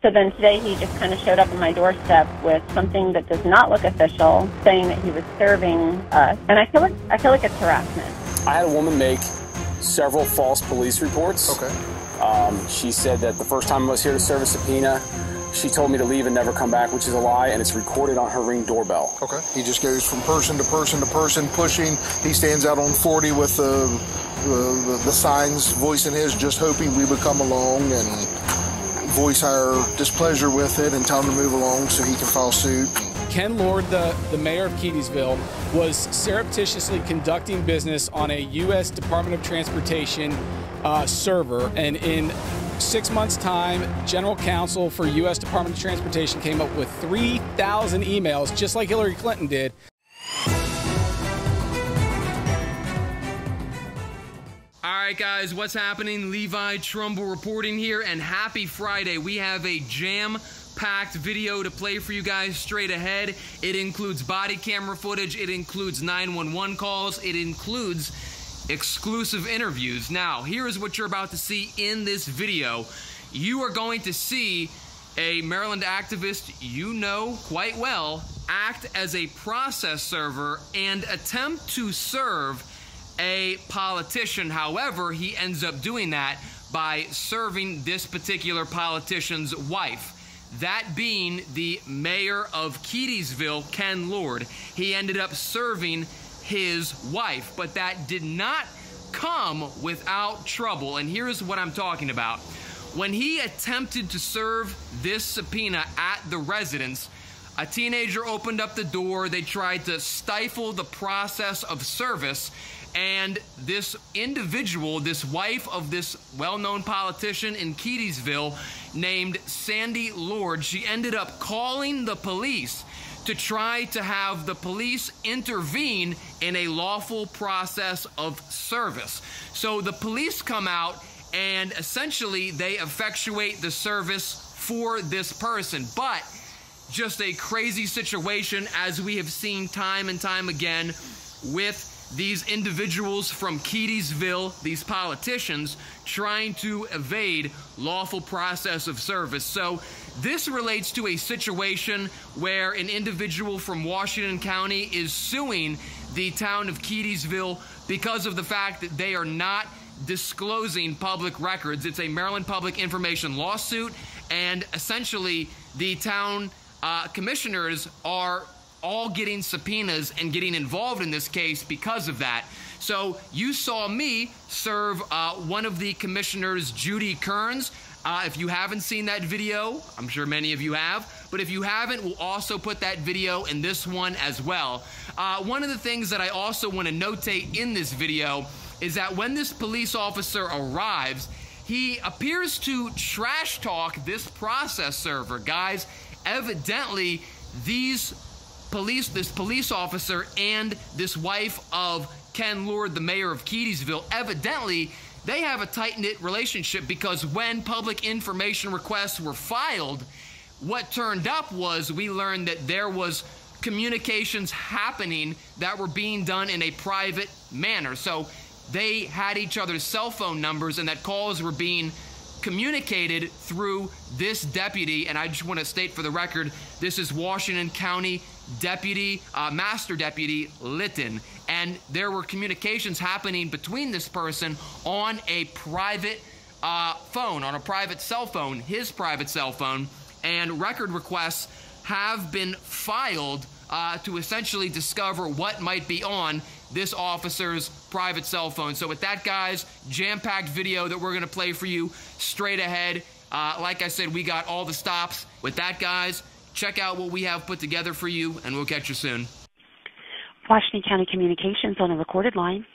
So then today he just kind of showed up on my doorstep with something that does not look official, saying that he was serving us. And I feel like it's harassment. I had a woman make several false police reports. Okay. She said that the first time I was here to serve a subpoena, she told me to leave and never come back, which is a lie, and it's recorded on her Ring doorbell. Okay. He just goes from person to person to person, pushing. He stands out on 40 with the signs, voicing his, just hoping we would come along and voice our displeasure with it and tell him to move along so he can file suit. Ken Lord, the mayor of Keedysville, was surreptitiously conducting business on a U.S. Department of Transportation server, and in 6 months' time, General Counsel for U.S. Department of Transportation came up with 3,000 emails, just like Hillary Clinton did. All right, guys, what's happening? Levi Trumbull reporting here, and happy Friday. We have a jam-packed video to play for you guys straight ahead. It includes body camera footage. It includes 911 calls. It includes exclusive interviews. Now, here is what you're about to see in this video. You are going to see a Maryland activist you know quite well act as a process server and attempt to serve a politician. However, he ends up doing that by serving this particular politician's wife, that being the mayor of Keedysville, Ken Lord. He ended up serving his wife, but that did not come without trouble, and here's what I'm talking about. When he attempted to serve this subpoena at the residence, a teenager opened up the door. They tried to stifle the process of service, and this individual, this wife of this well-known politician in Keedysville named Sandra Lord, she ended up calling the police to try to have the police intervene in a lawful process of service. So the police come out and essentially they effectuate the service for this person. But just a crazy situation, as we have seen time and time again with these individuals from Keedysville, these politicians, trying to evade lawful process of service. So this relates to a situation where an individual from Washington County is suing the town of Keedysville because of the fact that they are not disclosing public records. It's a Maryland Public Information lawsuit, and essentially the town commissioners are all getting subpoenas and getting involved in this case because of that. So you saw me serve one of the commissioners, Judy Kearns. If you haven't seen that video, I'm sure many of you have, but if you haven't, we'll also put that video in this one as well. One of the things that I also want to notate in this video is that when this police officer arrives, he appears to trash talk this process server. Guys, evidently this police officer and this wife of Ken Lord, the mayor of Keedysville, evidently they have a tight-knit relationship, because when public information requests were filed, what turned up was we learned that there was communications happening that were being done in a private manner. So they had each other's cell phone numbers, and that calls were being communicated through this deputy. And I just want to state for the record, this is Washington County Deputy, Master Deputy Litton. And there were communications happening between this person on a private phone, on a private cell phone, his private cell phone, and record requests have been filed to essentially discover what might be on this officer's private cell phone. So with that, guys, jam-packed video that we're going to play for you straight ahead. Like I said, we got all the stops. With that, guys, check out what we have put together for you, and we'll catch you soon. Washington County Communications on a recorded line.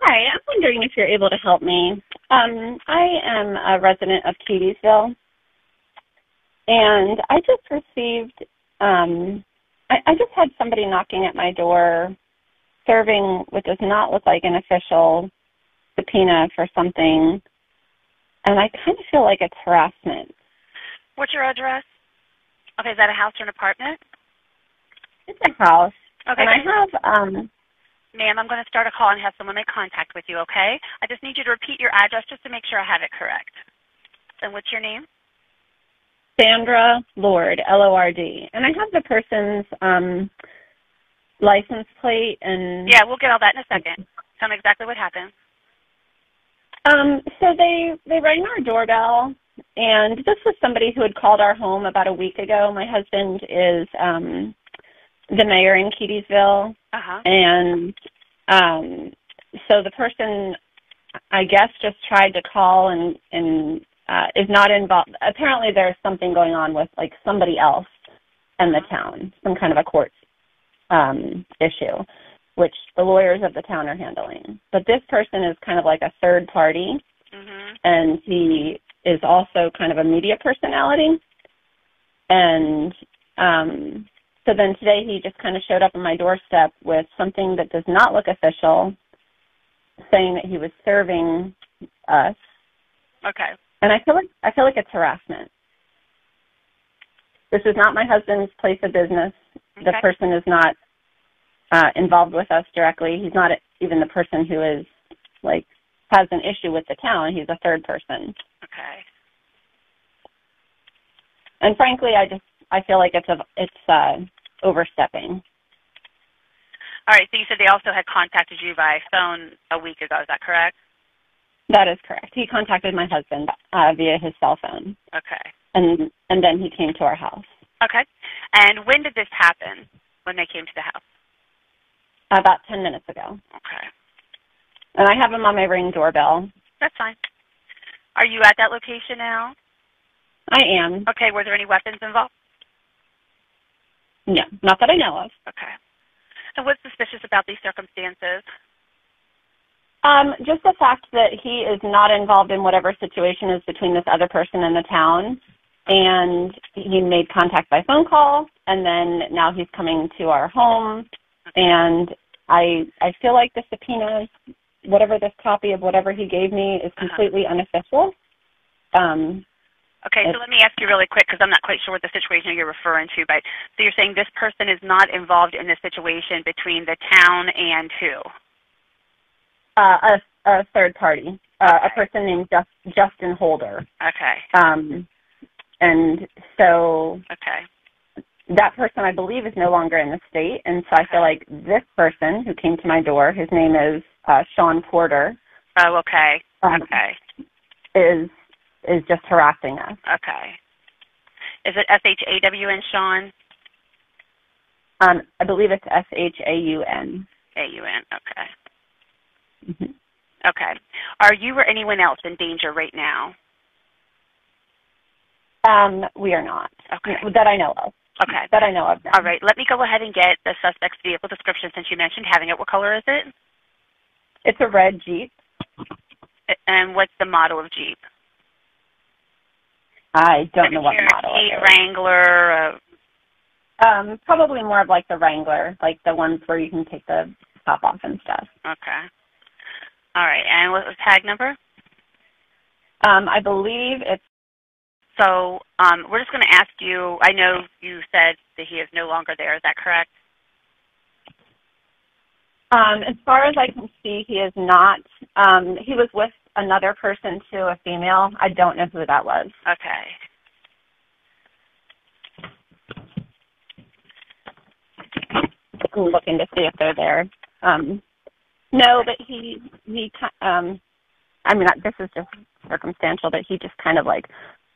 Hi, I'm wondering if you're able to help me. I am a resident of Keedysville, and I just received, I just had somebody knocking at my door serving what does not look like an official subpoena for something, and I kind of feel like it's harassment. What's your address? Okay, is that a house or an apartment? It's a house. Okay. And I have, ma'am, I'm going to start a call and have someone make contact with you, okay? I just need you to repeat your address just to make sure I have it correct. And what's your name? Sandra Lord, Lord, and I have the person's license plate and. Yeah, we'll get all that in a second. Tell me exactly what happened. So they rang our doorbell, and this was somebody who had called our home about a week ago. My husband is the mayor in Keedysville, and so the person, I guess, just tried to call and is not involved. Apparently there's something going on with, like, somebody else in the town, some kind of a court issue, which the lawyers of the town are handling. But this person is kind of like a third party, and he is also kind of a media personality. And so then today he just kind of showed up on my doorstep with something that does not look official, saying that he was serving us. Okay. And I feel like it's harassment. This is not my husband's place of business. Okay. The person is not involved with us directly. He's not even the person who is, like, has an issue with the town. He's a third person. Okay. And frankly, I feel like it's overstepping. All right. So you said they also had contacted you by phone a week ago. Is that correct? That is correct. He contacted my husband via his cell phone. Okay. And then he came to our house. Okay. And when did this happen? When they came to the house? About 10 minutes ago. Okay. And I have him on my Ring doorbell. That's fine. Are you at that location now? I am. Okay. Were there any weapons involved? No, not that I know of. Okay. And what's suspicious about these circumstances? Just the fact that he is not involved in whatever situation is between this other person and the town. And he made contact by phone call, and then now he's coming to our home. And I feel like the subpoena, whatever this copy of whatever he gave me, is completely unofficial. Okay, so let me ask you really quick, because I'm not quite sure what the situation you're referring to. But so you're saying this person is not involved in this situation between the town and who? A third party, a person named Justin Holder. Okay. And so okay. That person, I believe, is no longer in the state, and so I feel like this person who came to my door, his name is Sean Porter. Oh, okay. Okay. Is just harassing us. Okay. Is it S-H-A-W-N, Sean? I believe it's S-H-A-U-N. A-U-N, okay. Mm-hmm. Okay. Are you or anyone else in danger right now? We are not. Okay. That I know of. Okay. That I know of. All right. Let me go ahead and get the suspect's vehicle description since you mentioned having it. What color is it? It's a red Jeep. And what's the model of Jeep? I don't know what model it is. Wrangler? Probably more of like the Wrangler, like the ones where you can take the top off and stuff. Okay. All right. And what's the tag number? I believe it's. So we're just going to ask you, I know you said that he is no longer there. Is that correct? As far as I can see, he is not. He was with another person, too, a female. I don't know who that was. Okay. I'm looking to see if they're there. No, but he I mean, this is just circumstantial, but he just kind of like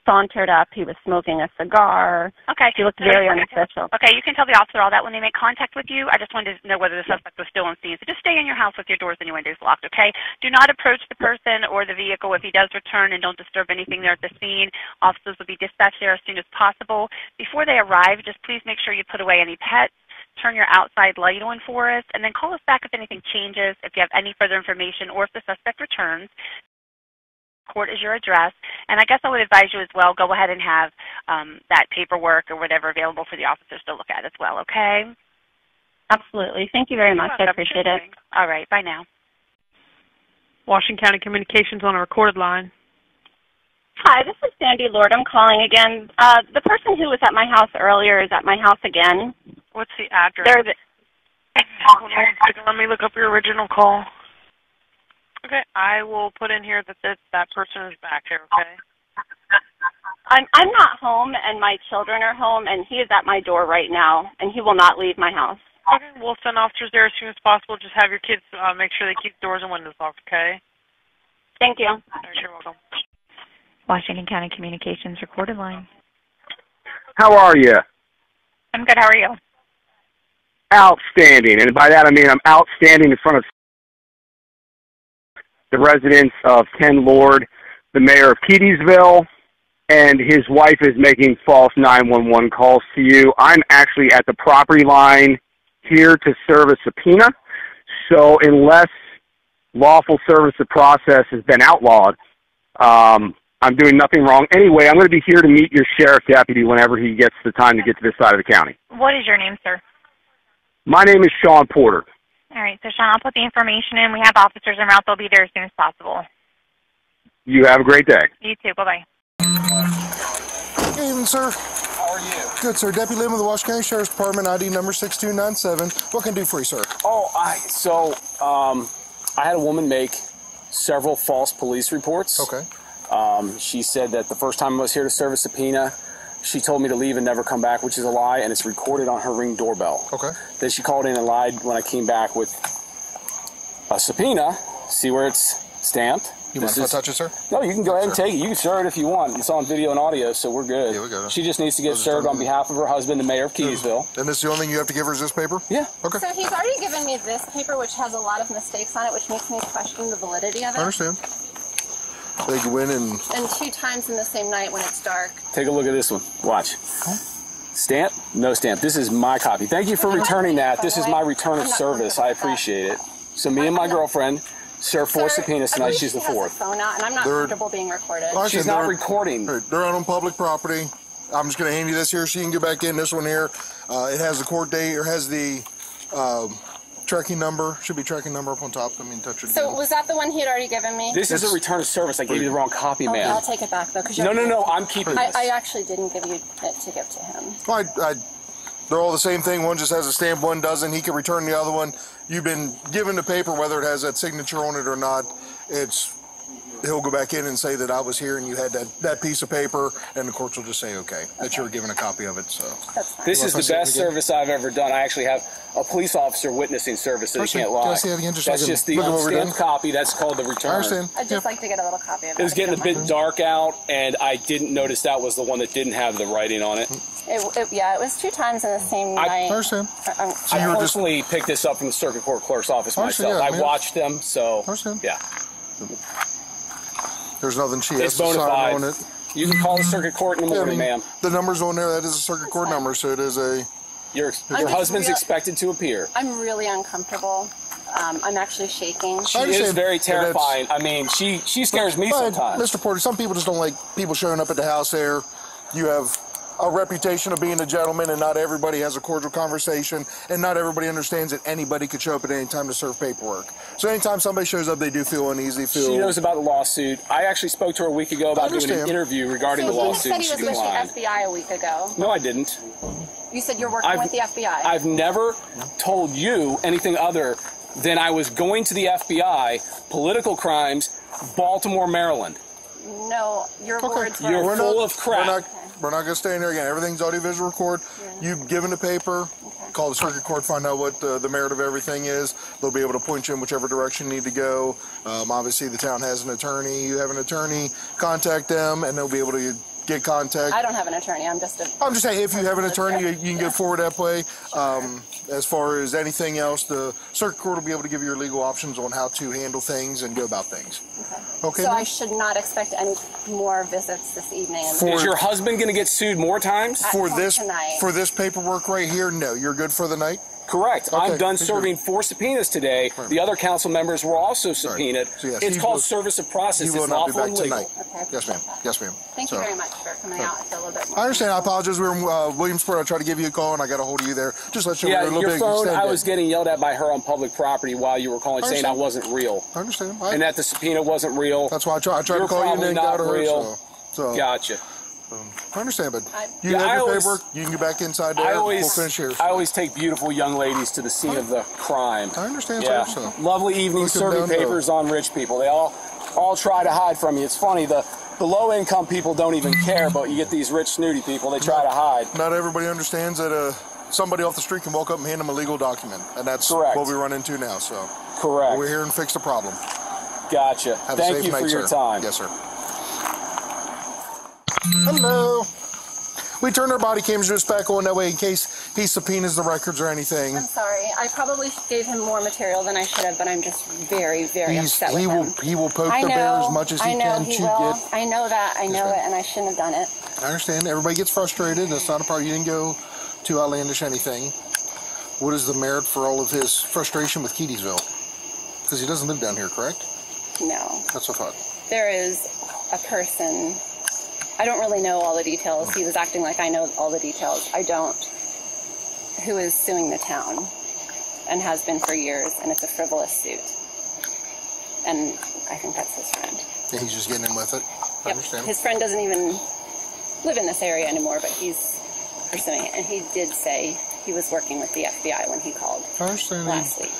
sauntered up. He was smoking a cigar. Okay. He looked very unofficial. Okay, you can tell the officer all that when they make contact with you. I just wanted to know whether the suspect was still on scene. So just stay in your house with your doors and your windows locked, okay? Do not approach the person or the vehicle if he does return, and don't disturb anything there at the scene. Officers will be dispatched there as soon as possible. Before they arrive, just please make sure you put away any pets, turn your outside light on for us, and then call us back if anything changes, if you have any further information, or if the suspect returns. Court is your address, and I guess I would advise you as well, go ahead and have that paperwork or whatever available for the officers to look at as well, okay? Absolutely. Thank you very much. I appreciate it. All right. Bye now. Washington County Communications on a recorded line. Hi, this is Sandra Lord. I'm calling again. The person who was at my house earlier is at my house again. What's the address? Hold on a second. Let me look up your original call. Okay, I will put in here that that person is back here, okay? I'm not home, and my children are home, and he is at my door right now, and he will not leave my house. Okay, we'll send officers there as soon as possible. Just have your kids make sure they keep doors and windows locked, okay? Thank you. You're welcome. Washington County Communications recorded line. How are you? I'm good. How are you? Outstanding. And by that I mean I'm outstanding in front of the residents of Sandra Lord, the mayor of Keedysville, and his wife is making false 911 calls to you. I'm actually at the property line here to serve a subpoena. So unless lawful service of process has been outlawed, I'm doing nothing wrong. Anyway, I'm going to be here to meet your sheriff deputy whenever he gets the time to get to this side of the county. What is your name, sir? My name is Sean Porter. All right, so Sean, I'll put the information in. We have officers en route. They'll be there as soon as possible. You have a great day. You too. Bye-bye. Good evening, sir. How are you? Good, sir. Deputy Lim of the Washington County Sheriff's Department, ID number 6297. What can I do for you, sir? Oh, I had a woman make several false police reports. Okay. She said that the first time I was here to serve a subpoena, she told me to leave and never come back, which is a lie, and it's recorded on her Ring doorbell. Okay. Then she called in and lied when I came back with a subpoena. See where it's stamped? You mind if I touch it, sir? No, you can go ahead and take it. You can serve it if you want. It's on video and audio, so we're good. Yeah, we got it. She just needs to get served on behalf of her husband, the mayor of Keedysville. And this is the only thing you have to give her is this paper? Yeah. Okay. So he's already given me this paper, which has a lot of mistakes on it, which makes me question the validity of it. I understand. They go in and 2 times in the same night when it's dark. Take a look at this one. Watch. Stamp? No stamp. This is my copy. Thank you for returning that. This is my return of service. I appreciate it. So me and my girlfriend served 4 subpoenas tonight. She's the 4th. Phone out, and I'm not comfortable being recorded. Well, She's not recording. They're out on public property. I'm just going to hand you this here so you can get back in. This one here, it has the court date, or has the tracking number. Should be tracking number up on top. I mean, touch it. So was that the one he had already given me? This is a return of service. I gave you the wrong copy, Okay, man. I'll take it back, though. No. I'm keeping this. I actually didn't give you it to give to him. Well, they're all the same thing. One just has a stamp, one doesn't. He can return the other one. You've been given the paper, whether it has that signature on it or not. He'll go back in and say that I was here and you had that piece of paper, and the courts will just say, okay, that you were given a copy of it. So that's fine. This is the best service I've ever done. I actually have a police officer witnessing service, so they can't lie. Can I see that again? That's just the unstamped copy. That's called the return. I understand. I'd just like to get a little copy of it. It was getting a bit dark out, and I didn't notice that was the one that didn't have the writing on it. Yeah, it was 2 times in the same night. I understand. I personally picked this up from the circuit court clerk's office myself. I watched them, so yeah. There's nothing she has It's to bona sign fide. on it. You can call the circuit court in the morning, ma'am. The number's on there. That is a circuit court number, so it is a... Your husband's expected to appear. I'm really uncomfortable. I'm actually shaking. She is very terrifying. I mean, she scares me sometimes. Mr. Porter, some people just don't like people showing up at the house there. You have a reputation of being a gentleman, and not everybody has a cordial conversation, and not everybody understands that anybody could show up at any time to serve paperwork. So anytime somebody shows up, they do feel uneasy. She knows about the lawsuit. I actually spoke to her a week ago about doing an interview regarding the lawsuit. You said he was with the FBI a week ago. No, I didn't. You said you're working with the FBI. I've never told you anything other than I was going to the FBI, political crimes, Baltimore, Maryland. No, your words were... You're full of crap. We're not going to stay in there again. Everything's audio-visual record. Yeah. You've given the paper. Okay. Call the circuit court, find out what the merit of everything is. They'll be able to point you in whichever direction you need to go. Obviously, the town has an attorney. You have an attorney. Contact them, and they'll be able to get contact. I don't have an attorney. I'm just saying, if you have an attorney, you can get forward that way. As far as anything else, the circuit court will be able to give you your legal options on how to handle things and go about things. Okay. So I should not expect any more visits this evening. Is your husband going to get sued more times? For this paperwork right here, no. You're good for the night? Correct. Okay. I'm done serving 4 subpoenas today. Right. The other council members were also subpoenaed. So yes, it's called service of process. It's lawful and legal. Okay. Yes, ma'am. Yes, ma'am. Thank you very much for coming out. I feel a little bit more. I understand. I apologize. We were in Williamsport. I tried to give you a call, and I got a hold of you there. Just let you know. Yeah, your phone, I was getting yelled at by her on public property while you were calling, saying I wasn't real. I understand. And that the subpoena wasn't real. That's why I tried to call you and then got her. So. Gotcha. I understand, but you have your paperwork. You can get back inside there. We'll finish here. I always take beautiful young ladies to the scene of the crime. I understand. Yeah. So. Lovely evening serving papers on rich people. They all try to hide from you. It's funny. The the low-income people don't even care, but you get these rich, snooty people, they try to hide. Not everybody understands that somebody off the street can walk up and hand them a legal document, and that's Correct. what we run into now. So correct. We're here and fix the problem. Gotcha. Have Thank a safe you night, for your sir. time. Yes, sir. Hello. We turned our body cams just back on that way in case he subpoenas the records or anything. I'm sorry. I probably gave him more material than I should have, but I'm just very, very upset with him. He will poke the bear as much as he can to get. I know that. I know it, and I shouldn't have done it. I understand. Everybody gets frustrated. That's not a problem. You didn't go too outlandish anything. What is the merit for all of his frustration with Keedysville? Because he doesn't live down here, correct? No. That's what I thought. There is a person. I don't really know all the details. He was acting like I know all the details. I don't. Who is suing the town and has been for years, and it's a frivolous suit. And I think that's his friend. Yeah, he's just getting in with it. I understand. His friend doesn't even live in this area anymore, but he's pursuing it. And he did say he was working with the FBI when he called last week.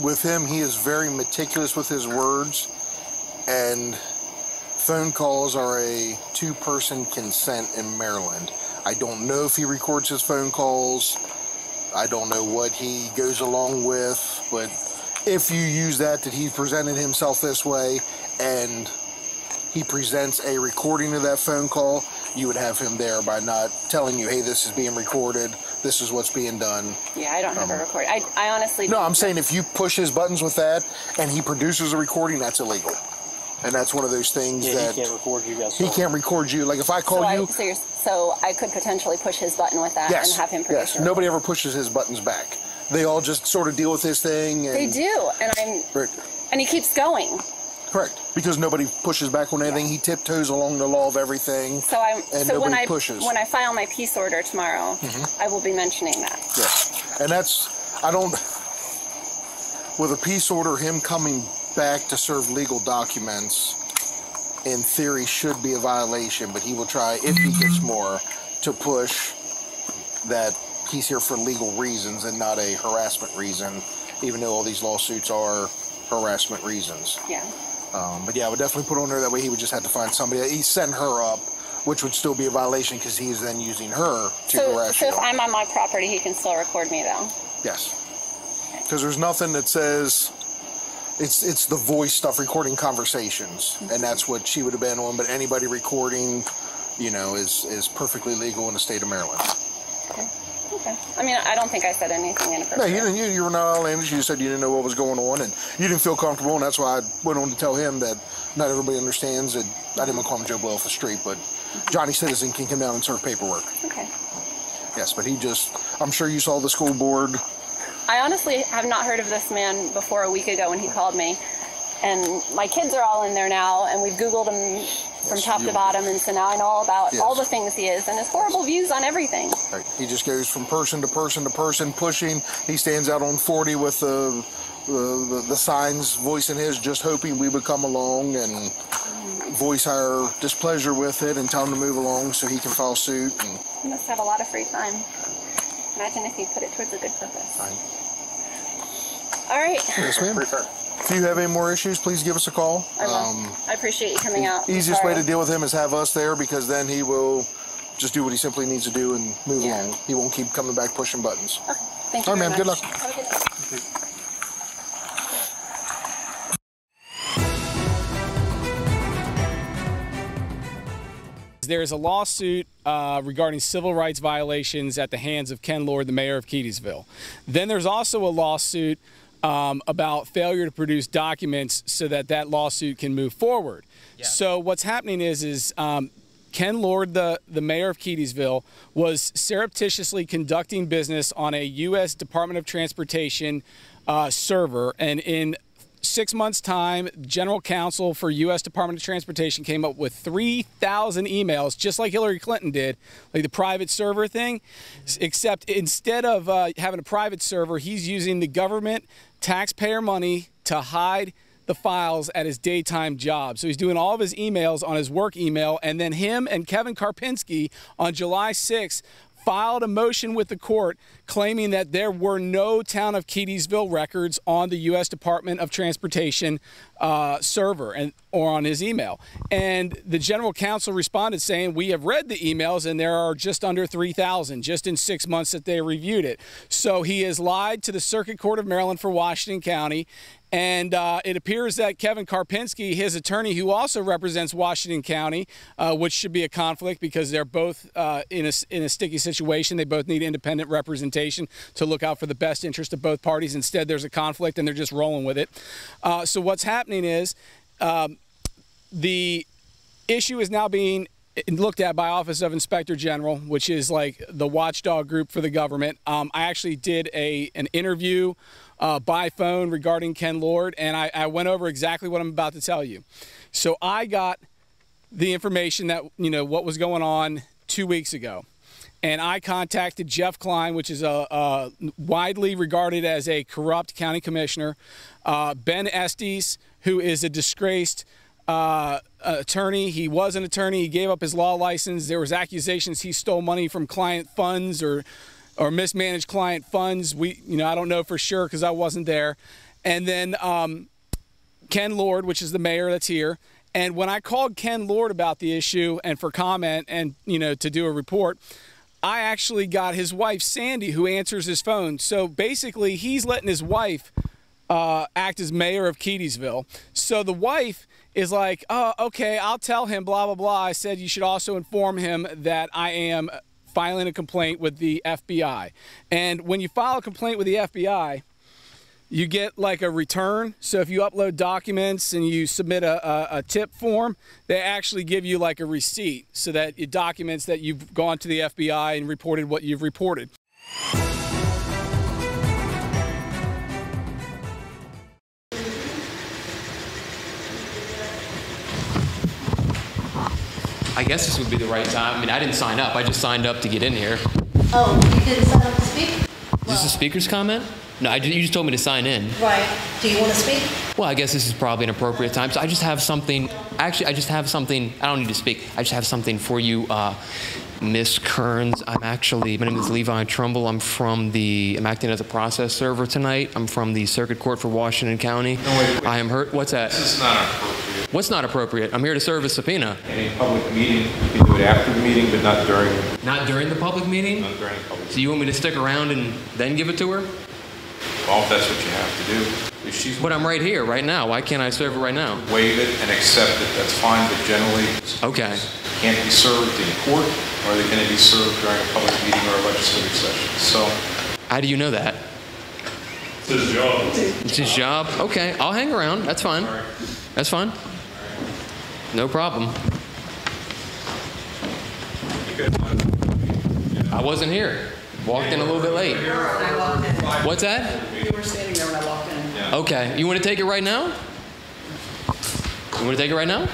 With him, he is very meticulous with his words, and phone calls are a two-person consent in Maryland. I don't know if he records his phone calls. I don't know what he goes along with, but if you use that he presented himself this way and he presents a recording of that phone call, you would have him there by not telling you, hey, this is being recorded, this is what's being done. Yeah, I don't have a recording. I honestly don't. No, I'm saying if you push his buttons with that and he produces a recording, that's illegal. And that's one of those things that he can't record you guys. He can't record you. Like if I call you, so I could potentially push his button with that and have him produce. Yes, nobody ever pushes his buttons back. They all just sort of deal with his thing. And, they do, and and he keeps going. Correct, because nobody pushes back on anything. He tiptoes along the law of everything. So when I pushes. When I file my peace order tomorrow, I will be mentioning that. Yes, and with a peace order, him coming back to serve legal documents, in theory, should be a violation, but he will try, if he gets more, to push that he's here for legal reasons and not a harassment reason, even though all these lawsuits are harassment reasons. Yeah. But yeah, I would definitely put on there that way he would just have to find somebody. He sent her up, which would still be a violation because he's then using her to harass you. So if I'm on my property, he can still record me, though? Yes. Because there's nothing that says... It's the voice stuff, recording conversations, and that's what she would have been on. But anybody recording, is perfectly legal in the state of Maryland. Okay. I mean, I don't think I said anything inappropriate. No, you didn't. You were not outlandish. You said you didn't know what was going on, and you didn't feel comfortable, and that's why I went on to tell him that not everybody understands that. I didn't want to call him Joe Blow off the street, but Johnny Citizen can come down and serve paperwork. Okay. Yes, but I'm sure you saw the school board. I honestly have not heard of this man before a week ago when he called me. And my kids are all in there now, and we've Googled him from top to bottom, and so now I know all about all the things he is and his horrible views on everything. Right. He just goes from person to person to person, pushing. He stands out on 40 with the signs voicing his, just hoping we would come along and voice our displeasure with it and tell him to move along so he can file suit. And he must have a lot of free time. Imagine if he put it towards a good purpose. Fine. All right. Yes, ma'am. If you have any more issues, please give us a call. I will. I appreciate you coming out. Easiest way to deal with him is have us there, because then he will just do what he simply needs to do and move along. He won't keep coming back pushing buttons. Okay. Thank you. All right, ma'am. Good luck. Have a good day. There is a lawsuit regarding civil rights violations at the hands of Ken Lord, the mayor of Keedysville. Then there's also a lawsuit about failure to produce documents so that lawsuit can move forward. Yeah. So what's happening is Ken Lord, the mayor of Keedysville, was surreptitiously conducting business on a U.S. Department of Transportation server, and in 6 months' time, General Counsel for U.S. Department of Transportation came up with 3,000 emails, just like Hillary Clinton did, like the private server thing, except instead of having a private server, he's using the government taxpayer money to hide the files at his daytime job. So he's doing all of his emails on his work email, and then him and Kevin Karpinski on July 6th filed a motion with the court claiming that there were no Town of Keedysville records on the U.S. Department of Transportation server or on his email. And the general counsel responded saying, we have read the emails and there are just under 3,000 just in 6 months that they reviewed it. So he has lied to the Circuit Court of Maryland for Washington County. And it appears that Kevin Karpinski, his attorney, who also represents Washington County, which should be a conflict because they're both in a sticky situation. They both need independent representation to look out for the best interest of both parties. Instead, there's a conflict and they're just rolling with it. So what's happening is the issue is now being looked at by Office of Inspector General, which is like the watchdog group for the government. I actually did an interview by phone regarding Ken Lord, and I went over exactly what I'm about to tell you. So I got the information that, what was going on 2 weeks ago. And I contacted Jeff Klein, which is a widely regarded as a corrupt county commissioner, Ben Estes, who is a disgraced attorney. He was an attorney. He gave up his law license. There was accusations he stole money from client funds or mismanaged client funds. I don't know for sure because I wasn't there. And then Ken Lord, which is the mayor that's here. And when I called Ken Lord about the issue and for comment and, to do a report, I actually got his wife, Sandy, who answers his phone. So basically, he's letting his wife act as mayor of Keedysville. So the wife is like, oh, okay, I'll tell him, blah, blah, blah. I said you should also inform him that I am filing a complaint with the FBI. And when you file a complaint with the FBI, you get like a return. So if you upload documents and you submit a tip form, they actually give you like a receipt so that it documents that you've gone to the FBI and reported what you've reported. I guess this would be the right time. I mean, I didn't sign up. I just signed up to get in here. Oh, you didn't sign up to speak? Is this a speaker's comment? No, you just told me to sign in. Right. Do you want to speak? Well, I guess this is probably an appropriate time. So I just have something. Actually, I just have something. I don't need to speak. I just have something for you, Miss Kearns. My name is Levi Trumbull. I'm acting as a process server tonight. I'm from the Circuit Court for Washington County. No, wait. I am hurt. What's that? This is not appropriate. What's not appropriate? I'm here to serve a subpoena. Any public meeting, you can do it after the meeting, but not during. Not during the public meeting? Not during the public meeting. So you want me to stick around and then give it to her? Well, if that's what you have to do. If she's But I'm right here, right now. Why can't I serve her right now? waive it and accept it, that's fine, but generally Okay. can't be served in court, or they can be served during a public meeting or a legislative session. So How do you know that? it's his job. It's his job? Okay, I'll hang around. That's fine. That's fine. No problem. I wasn't here. Walked in a little bit late. I walked in. What's that? You were standing there when I walked in. Okay. You want to take it right now? You want to take it right now?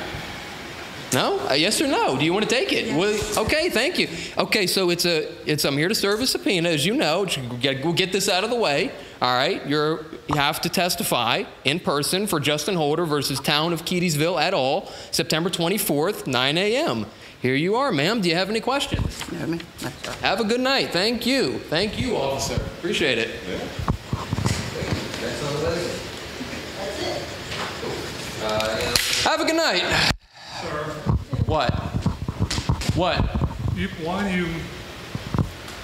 No? Yes or no? Do you want to take it? Yes. Well, okay, thank you. Okay, so I'm here to serve a subpoena, as you know. We'll get this out of the way. All right, you have to testify in person for Justin Holder versus Town of Keedysville et al., September 24th, 9 a.m. Here you are, ma'am. Do you have any questions? You know Have a good night. Thank you. Thank you, officer. Appreciate it. Have a good night. Sir. What? What? Why do you...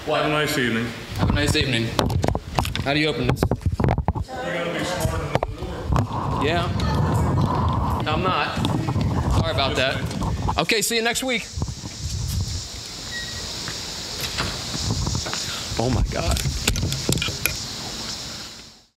What? Have a nice evening. Have a nice evening. How do you open this? You gotta be smarter than the door. Yeah. I'm not. Sorry about that. Okay, see you next week. Oh my God.